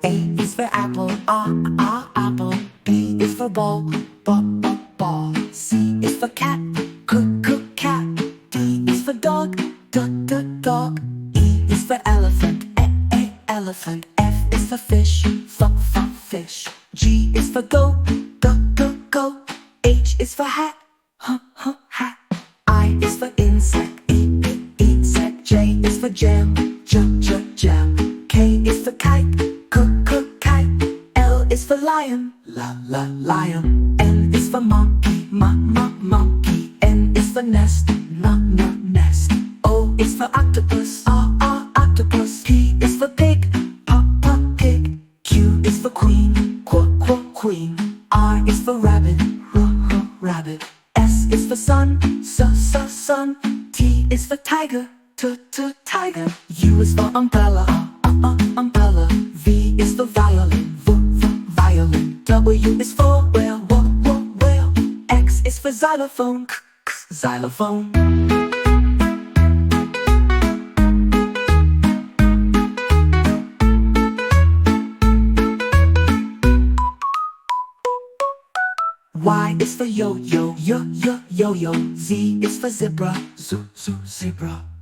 A is for apple, apple. B is for ball, ball. C is for cat, cat. D is for dog, dog. E is for elephant, elephant. F is for fish, fish. G is for goat, go. H is for hat, hat. I is for insect, insect. J is for jam, jam. K is for kite, kite. L is for lion, lion. N is for monkey, monkey. N is for nest, nest. O is for octopus, octopus. P is for pig, pig. Q is for queen, queen. R is for rabbit, rabbit. S is for sun, sun. T is for tiger, tiger. U is for umbrella, umbrella. V is for violin, violin. W is for whale, whale. X is for xylophone, xylophone. Y is for yo-yo. Z is for zebra, zebra.